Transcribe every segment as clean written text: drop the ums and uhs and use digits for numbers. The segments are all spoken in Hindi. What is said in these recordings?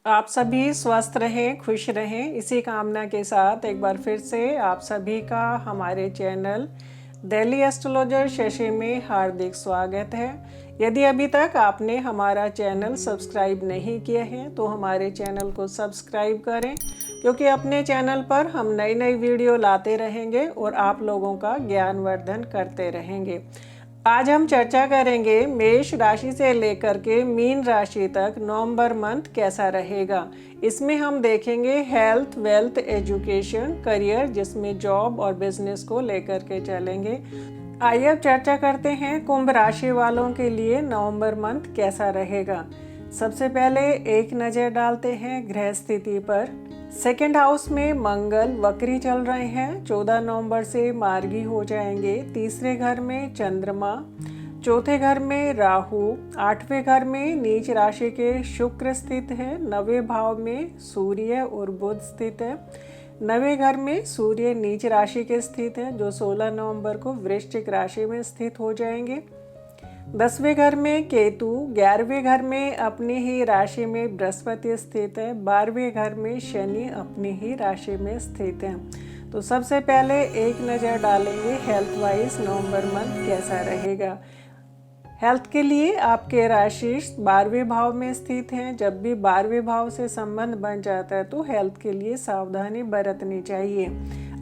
आप सभी स्वस्थ रहें, खुश रहें, इसी कामना के साथ एक बार फिर से आप सभी का हमारे चैनल डेली एस्ट्रोलॉजर शशि में हार्दिक स्वागत है। यदि अभी तक आपने हमारा चैनल सब्सक्राइब नहीं किया है तो हमारे चैनल को सब्सक्राइब करें, क्योंकि अपने चैनल पर हम नई नई वीडियो लाते रहेंगे और आप लोगों का ज्ञानवर्धन करते रहेंगे। आज हम चर्चा करेंगे मेष राशि से लेकर के मीन राशि तक नवंबर मंथ कैसा रहेगा। इसमें हम देखेंगे हेल्थ, वेल्थ, एजुकेशन, करियर, जिसमें जॉब और बिजनेस को लेकर के चलेंगे। आइए अब चर्चा करते हैं कुंभ राशि वालों के लिए नवंबर मंथ कैसा रहेगा। सबसे पहले एक नज़र डालते हैं ग्रह स्थिति पर। सेकेंड हाउस में मंगल वक्री चल रहे हैं, 14 नवंबर से मार्गी हो जाएंगे। तीसरे घर में चंद्रमा, चौथे घर में राहु, आठवें घर में नीच राशि के शुक्र स्थित है, नवें भाव में सूर्य और बुध स्थित है। नवें घर में सूर्य नीच राशि के स्थित है, जो 16 नवंबर को वृश्चिक राशि में स्थित हो जाएंगे। 10वें घर में केतु, 11वें घर में अपनी ही राशि में बृहस्पति स्थित है, 12वें घर में शनि अपनी ही राशि में स्थित है। तो सबसे पहले एक नज़र डालेंगे हेल्थ वाइज नवंबर मंथ कैसा रहेगा। हेल्थ के लिए आपके राशि 12वें भाव में स्थित हैं। जब भी 12वें भाव से संबंध बन जाता है तो हेल्थ के लिए सावधानी बरतनी चाहिए।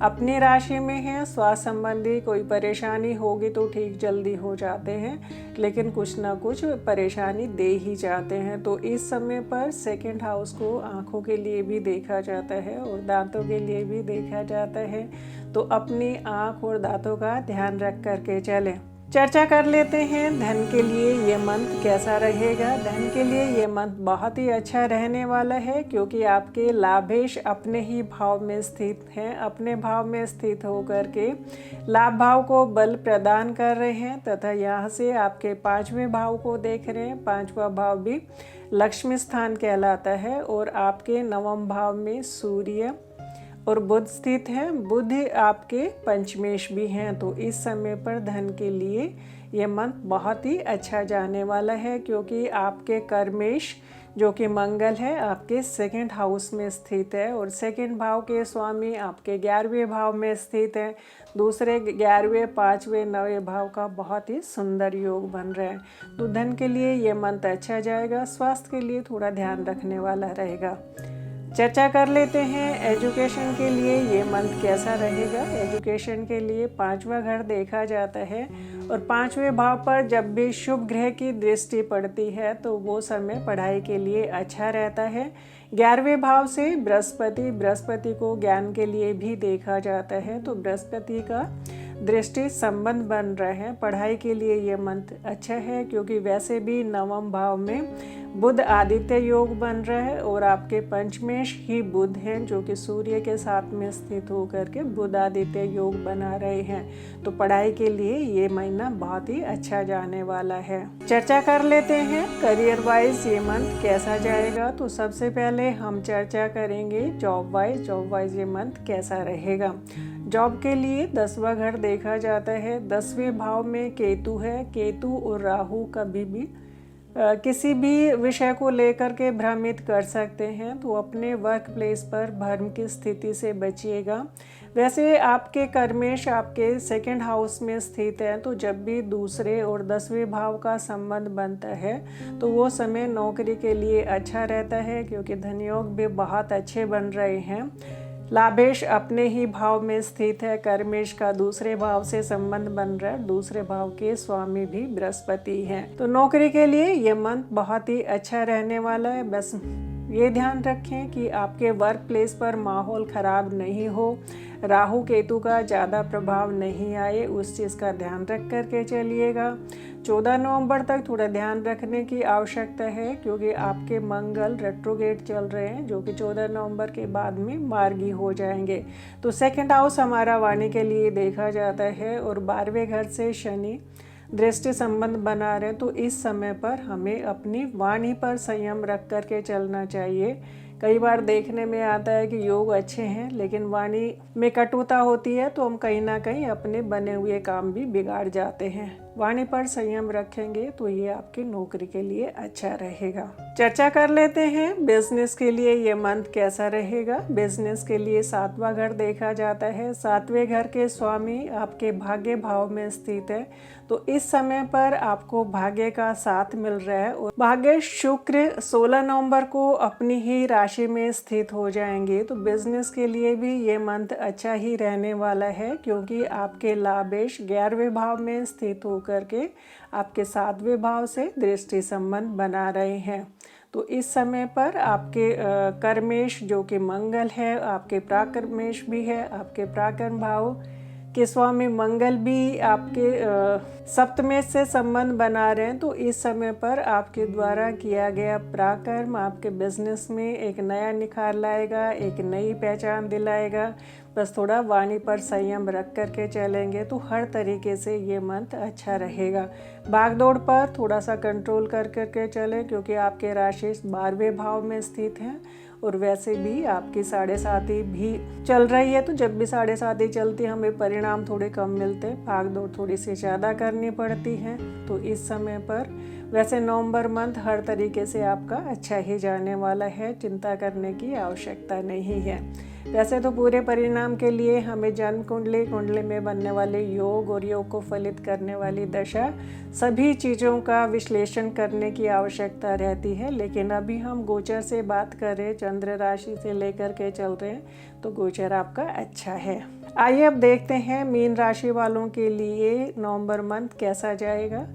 अपनी राशि में है, स्वास्थ्य संबंधी कोई परेशानी होगी तो ठीक जल्दी हो जाते हैं, लेकिन कुछ ना कुछ परेशानी दे ही जाते हैं। तो इस समय पर सेकंड हाउस को आँखों के लिए भी देखा जाता है और दांतों के लिए भी देखा जाता है, तो अपनी आँख और दांतों का ध्यान रख करके चलें। चर्चा कर लेते हैं धन के लिए ये मंथ कैसा रहेगा। धन के लिए ये मंथ बहुत ही अच्छा रहने वाला है, क्योंकि आपके लाभेश अपने ही भाव में स्थित हैं। अपने भाव में स्थित होकर के लाभ भाव को बल प्रदान कर रहे हैं, तथा यहाँ से आपके 5वें भाव को देख रहे हैं। 5वां भाव भी लक्ष्मी स्थान कहलाता है और आपके 9वें भाव में सूर्य और बुध स्थित है। बुध आपके पंचमेश भी हैं, तो इस समय पर धन के लिए ये मंथ बहुत ही अच्छा जाने वाला है, क्योंकि आपके कर्मेश जो कि मंगल है आपके सेकंड हाउस में स्थित है और सेकंड भाव के स्वामी आपके 11वें भाव में स्थित है। दूसरे 11वें, 5वें, 9वें भाव का बहुत ही सुंदर योग बन रहा है, तो धन के लिए ये मंथ अच्छा जाएगा। स्वास्थ्य के लिए थोड़ा ध्यान रखने वाला रहेगा। चर्चा कर लेते हैं एजुकेशन के लिए ये मंथ कैसा रहेगा। एजुकेशन के लिए 5वां घर देखा जाता है और 5वें भाव पर जब भी शुभ ग्रह की दृष्टि पड़ती है तो वो समय पढ़ाई के लिए अच्छा रहता है। 11वें भाव से बृहस्पति को ज्ञान के लिए भी देखा जाता है, तो बृहस्पति का दृष्टि संबंध बन रहे हैं। पढ़ाई के लिए ये मंथ अच्छा है, क्योंकि वैसे भी 9वें भाव में बुध आदित्य योग बन रहा है और आपके पंचमेश ही बुध हैं, जो कि सूर्य के साथ में स्थित होकर के बुध आदित्य योग बना रहे हैं। तो पढ़ाई के लिए ये महीना बहुत ही अच्छा जाने वाला है। चर्चा कर लेते हैं करियर वाइज ये मंथ कैसा जाएगा। तो सबसे पहले हम चर्चा करेंगे जॉब वाइज ये मंथ कैसा रहेगा। जॉब के लिए 10वां घर देखा जाता है। 10वें भाव में केतु है। केतु और राहु कभी भी किसी भी विषय को लेकर के भ्रमित कर सकते हैं, तो अपने वर्क प्लेस पर भ्रम की स्थिति से बचिएगा। वैसे आपके कर्मेश आपके सेकंड हाउस में स्थित है, तो जब भी दूसरे और 10वें भाव का संबंध बनता है तो वो समय नौकरी के लिए अच्छा रहता है, क्योंकि धनयोग भी बहुत अच्छे बन रहे हैं। लाभेश अपने ही भाव में स्थित है। कर्मेश का दूसरे भाव से संबंध बन रहा है, दूसरे भाव के स्वामी भी बृहस्पति हैं। तो नौकरी के लिए ये मंथ बहुत ही अच्छा रहने वाला है। बस ये ध्यान रखें कि आपके वर्क प्लेस पर माहौल खराब नहीं हो, राहु केतु का ज़्यादा प्रभाव नहीं आए, उस चीज़ का ध्यान रख करके चलिएगा। 14 नवंबर तक थोड़ा ध्यान रखने की आवश्यकता है, क्योंकि आपके मंगल रेट्रोगेट चल रहे हैं, जो कि 14 नवंबर के बाद में मार्गी हो जाएंगे। तो सेकंड हाउस हमारा वाणी के लिए देखा जाता है और 12वें घर से शनि दृष्टि संबंध बना रहे, तो इस समय पर हमें अपनी वाणी पर संयम रख करके चलना चाहिए। कई बार देखने में आता है कि योग अच्छे हैं, लेकिन वाणी में कटुता होती है, तो हम कहीं ना कहीं अपने बने हुए काम भी बिगाड़ जाते हैं। वाणी पर संयम रखेंगे तो ये आपकी नौकरी के लिए अच्छा रहेगा। चर्चा कर लेते हैं बिजनेस के लिए ये मंथ कैसा रहेगा। बिजनेस के लिए 7वां घर देखा जाता है। 7वें घर के स्वामी आपके भाग्य भाव में स्थित है, तो इस समय पर आपको भाग्य का साथ मिल रहा है। और भाग्य शुक्र 16 नवंबर को अपनी ही राशि में स्थित हो जाएंगे, तो बिजनेस के लिए भी ये मंथ अच्छा ही रहने वाला है, क्योंकि आपके लाभेश 11वें भाव में स्थित होकर के आपके 7वें भाव से दृष्टि संबंध बना रहे हैं। तो इस समय पर आपके कर्मेश जो कि मंगल है, आपके प्राकर्मेश भी है, आपके प्राकर्म भाव के स्वामी मंगल भी आपके सप्तमेश से संबंध बना रहे हैं। तो इस समय पर आपके द्वारा किया गया पराक्रम आपके बिजनेस में एक नया निखार लाएगा, एक नई पहचान दिलाएगा। बस थोड़ा वाणी पर संयम रख कर के चलेंगे तो हर तरीके से ये मंथ अच्छा रहेगा। भागदौड़ पर थोड़ा सा कंट्रोल कर के चलें, क्योंकि आपके राशि 12वें भाव में स्थित हैं और वैसे भी आपकी 7.5 भी चल रही है। तो जब भी 7.5 चलती है हमें परिणाम थोड़े कम मिलते हैं, भाग दौड़ थोड़ी सी ज़्यादा करनी पड़ती है। तो इस समय पर वैसे नवंबर मंथ हर तरीके से आपका अच्छा ही जाने वाला है, चिंता करने की आवश्यकता नहीं है। वैसे तो पूरे परिणाम के लिए हमें जन्म कुंडली में बनने वाले योग और योग को फलित करने वाली दशा, सभी चीज़ों का विश्लेषण करने की आवश्यकता रहती है। लेकिन अभी हम गोचर से बात करें, चंद्र राशि से लेकर के चल रहे हैं, तो गोचर आपका अच्छा है। आइए अब देखते हैं मीन राशि वालों के लिए नवंबर मंथ कैसा जाएगा।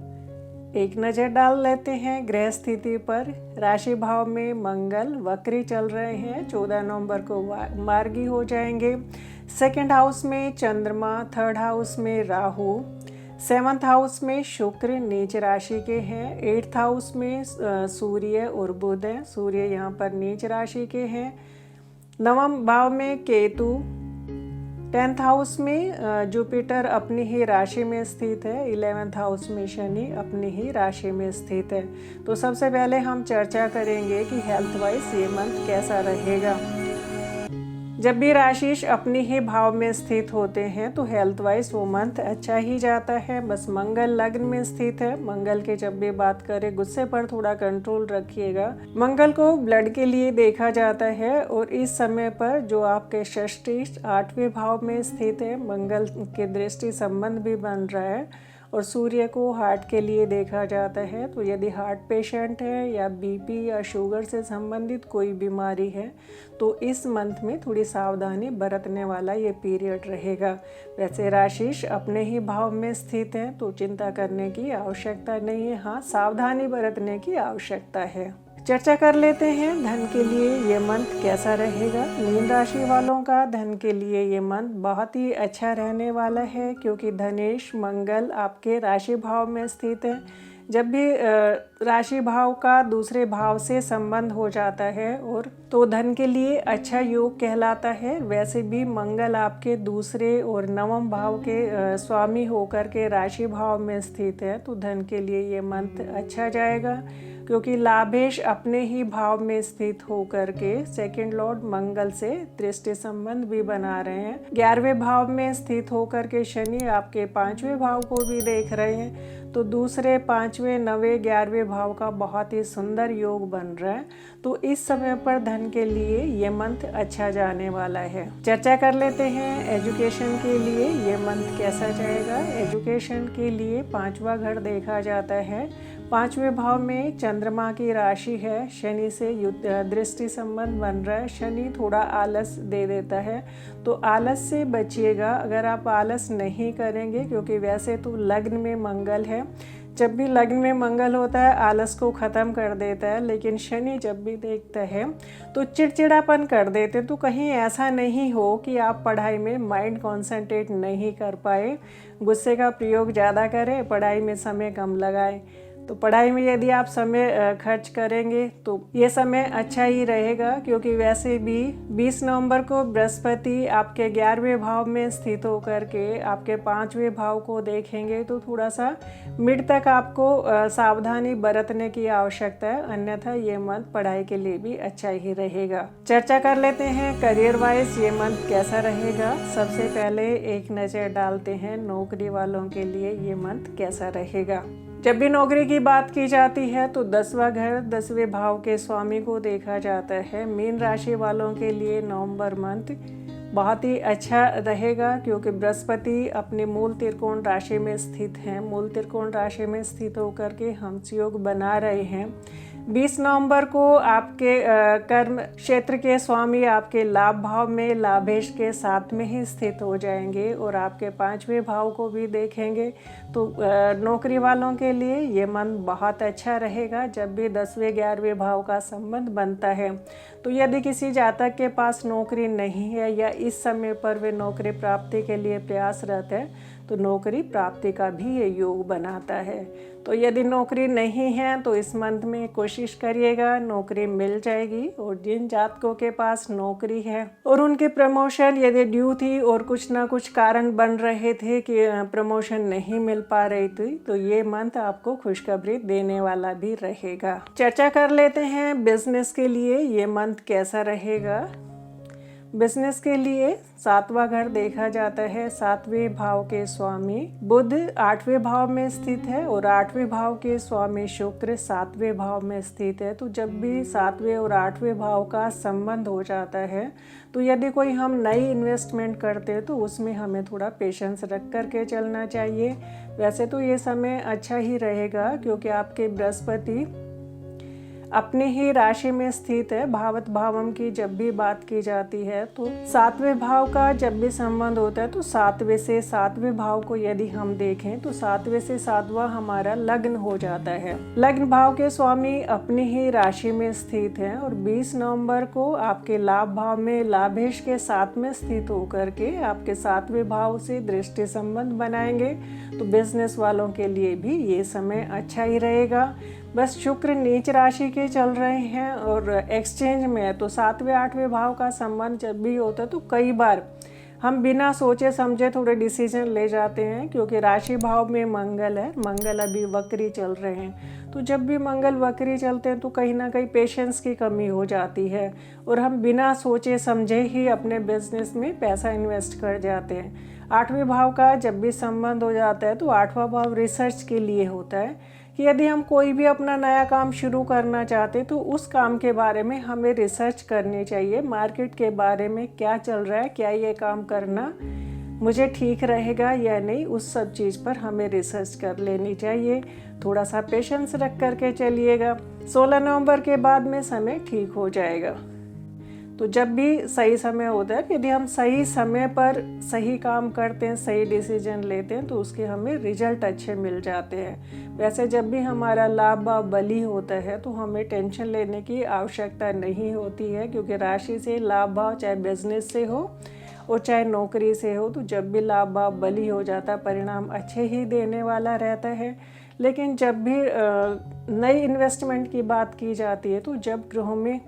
एक नज़र डाल लेते हैं ग्रह स्थिति पर। राशि भाव में मंगल वक्री चल रहे हैं, 14 नवंबर को मार्गी हो जाएंगे। 2nd हाउस में चंद्रमा, 3rd हाउस में राहु, 7th हाउस में शुक्र नीच राशि के हैं, 8th हाउस में सूर्य और बुध हैं। सूर्य यहाँ पर नीच राशि के हैं। 9वें भाव में केतु, 10th हाउस में जुपिटर अपनी ही राशि में स्थित है, 11th हाउस में शनि अपनी ही राशि में स्थित है। तो सबसे पहले हम चर्चा करेंगे कि हेल्थ वाइज ये मंथ कैसा रहेगा। जब भी राशिश अपनी ही भाव में स्थित होते हैं तो हेल्थ वाइज वो मंथ अच्छा ही जाता है। बस मंगल लग्न में स्थित है। मंगल के जब भी बात करें, गुस्से पर थोड़ा कंट्रोल रखिएगा। मंगल को ब्लड के लिए देखा जाता है और इस समय पर जो आपके षष्ठी 8वें भाव में स्थित है, मंगल के दृष्टि संबंध भी बन रहा है। और सूर्य को हार्ट के लिए देखा जाता है। तो यदि हार्ट पेशेंट है या बीपी या शुगर से संबंधित कोई बीमारी है तो इस मंथ में थोड़ी सावधानी बरतने वाला ये पीरियड रहेगा। वैसे राशिश अपने ही भाव में स्थित है तो चिंता करने की आवश्यकता नहीं है, हाँ सावधानी बरतने की आवश्यकता है। चर्चा कर लेते हैं धन के लिए ये मंथ कैसा रहेगा। मीन राशि वालों का धन के लिए ये मंथ बहुत ही अच्छा रहने वाला है, क्योंकि धनेश मंगल आपके राशि भाव में स्थित है। जब भी राशि भाव का दूसरे भाव से संबंध हो जाता है और तो धन के लिए अच्छा योग कहलाता है। वैसे भी मंगल आपके दूसरे और 9वें भाव के स्वामी होकर के राशि भाव में स्थित है, तो धन के लिए ये मंथ अच्छा जाएगा, क्योंकि लाभेश अपने ही भाव में स्थित होकर के 2nd लॉर्ड मंगल से दृष्टि संबंध भी बना रहे हैं। 11वें भाव में स्थित होकर के शनि आपके 5वें भाव को भी देख रहे हैं, तो दूसरे 5वें 9वें 11वें भाव का बहुत ही सुंदर योग बन रहा है। तो इस समय पर धन के लिए ये मंथ अच्छा जाने वाला है। चर्चा कर लेते हैं एजुकेशन के लिए ये मंथ कैसा जाएगा। एजुकेशन के लिए 5वां घर देखा जाता है। 5वें भाव में चंद्रमा की राशि है, शनि से दृष्टि संबंध बन रहा है। शनि थोड़ा आलस दे देता है, तो आलस से बचिएगा। अगर आप आलस नहीं करेंगे, क्योंकि वैसे तो लग्न में मंगल है, जब भी लग्न में मंगल होता है आलस को ख़त्म कर देता है, लेकिन शनि जब भी देखता है तो चिड़चिड़ापन कर देते। तो कहीं ऐसा नहीं हो कि आप पढ़ाई में माइंड कॉन्सेंट्रेट नहीं कर पाए, गुस्से का प्रयोग ज़्यादा करें, पढ़ाई में समय कम लगाएं। तो पढ़ाई में यदि आप समय खर्च करेंगे तो ये समय अच्छा ही रहेगा, क्योंकि वैसे भी 20 नवंबर को बृहस्पति आपके 11वें भाव में स्थित होकर के आपके 5वें भाव को देखेंगे, तो थोड़ा सा मिड तक आपको सावधानी बरतने की आवश्यकता है, अन्यथा ये मंथ पढ़ाई के लिए भी अच्छा ही रहेगा। चर्चा कर लेते हैं करियर वाइज ये मंथ कैसा रहेगा। सबसे पहले एक नज़र डालते हैं नौकरी वालों के लिए ये मंथ कैसा रहेगा। जब भी नौकरी की बात की जाती है तो 10वां घर 10वें भाव के स्वामी को देखा जाता है। मीन राशि वालों के लिए नवंबर मंथ बहुत ही अच्छा रहेगा, क्योंकि बृहस्पति अपने मूल त्रिकोण राशि में स्थित हैं। मूल त्रिकोण राशि में स्थित होकर के हंस योग बना रहे हैं। 20 नवंबर को आपके कर्म क्षेत्र के स्वामी आपके लाभ भाव में लाभेश के साथ में ही स्थित हो जाएंगे और आपके 5वें भाव को भी देखेंगे। तो नौकरी वालों के लिए ये मंथ बहुत अच्छा रहेगा। जब भी 10वें 11वें भाव का संबंध बनता है, तो यदि किसी जातक के पास नौकरी नहीं है या इस समय पर वे नौकरी प्राप्ति के लिए प्रयासरत है, तो नौकरी प्राप्ति का भी ये योग बनाता है। तो यदि नौकरी नहीं है तो इस मंथ में कोशिश करिएगा, नौकरी मिल जाएगी। और जिन जातकों के पास नौकरी है और उनकी प्रमोशन यदि ड्यू थी और कुछ ना कुछ कारण बन रहे थे कि प्रमोशन नहीं मिल पा रही थी, तो ये मंथ आपको खुशखबरी देने वाला भी रहेगा। चर्चा कर लेते हैं बिजनेस के लिए ये मंथ कैसा रहेगा। बिजनेस के लिए 7वां घर देखा जाता है। 7वें भाव के स्वामी बुध 8वें भाव में स्थित है और 8वें भाव के स्वामी शुक्र 7वें भाव में स्थित है। तो जब भी 7वें और 8वें भाव का संबंध हो जाता है, तो यदि कोई हम नई इन्वेस्टमेंट करते हैं तो उसमें हमें थोड़ा पेशेंस रख करके चलना चाहिए। वैसे तो ये समय अच्छा ही रहेगा, क्योंकि आपके बृहस्पति अपनी ही राशि में स्थित है। भावत भावम की जब भी बात की जाती है तो 7वें भाव का जब भी संबंध होता है, तो 7वें से 7वें भाव को यदि हम देखें तो 7वें से 7वां हमारा लग्न हो जाता है। लग्न भाव के स्वामी अपनी ही राशि में स्थित हैं और 20 नवंबर को आपके लाभ भाव में लाभेश के साथ में स्थित होकर के आपके 7वें भाव से दृष्टि संबंध बनाएंगे। तो बिजनेस वालों के लिए भी ये समय अच्छा ही रहेगा। बस शुक्र नीच राशि के चल रहे हैं और एक्सचेंज में है, तो 7वें 8वें भाव का संबंध जब भी होता है तो कई बार हम बिना सोचे समझे थोड़े डिसीजन ले जाते हैं, क्योंकि राशि भाव में मंगल है। मंगल अभी वक्री चल रहे हैं, तो जब भी मंगल वक्री चलते हैं तो कहीं ना कहीं पेशेंस की कमी हो जाती है और हम बिना सोचे समझे ही अपने बिजनेस में पैसा इन्वेस्ट कर जाते हैं। 8वें भाव का जब भी संबंध हो जाता है तो 8वां भाव रिसर्च के लिए होता है कि यदि हम कोई भी अपना नया काम शुरू करना चाहते तो उस काम के बारे में हमें रिसर्च करनी चाहिए। मार्केट के बारे में क्या चल रहा है, क्या ये काम करना मुझे ठीक रहेगा या नहीं, उस सब चीज़ पर हमें रिसर्च कर लेनी चाहिए। थोड़ा सा पेशेंस रख करके चलिएगा। 16 नवंबर के बाद में समय ठीक हो जाएगा। तो जब भी सही समय होता है, यदि हम सही समय पर सही काम करते हैं, सही डिसीजन लेते हैं, तो उसके हमें रिजल्ट अच्छे मिल जाते हैं। वैसे जब भी हमारा लाभ भाव बली होता है तो हमें टेंशन लेने की आवश्यकता नहीं होती है, क्योंकि राशि से लाभ भाव चाहे बिजनेस से हो और चाहे नौकरी से हो, तो जब भी लाभ भाव बली हो जाता है परिणाम अच्छे ही देने वाला रहता है। लेकिन जब भी नई इन्वेस्टमेंट की बात की जाती है, तो जब ग्रहों में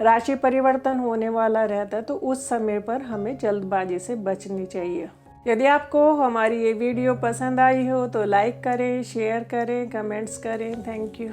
राशि परिवर्तन होने वाला रहता है तो उस समय पर हमें जल्दबाजी से बचनी चाहिए। यदि आपको हमारी ये वीडियो पसंद आई हो तो लाइक करें, शेयर करें, कमेंट्स करें। Thank you.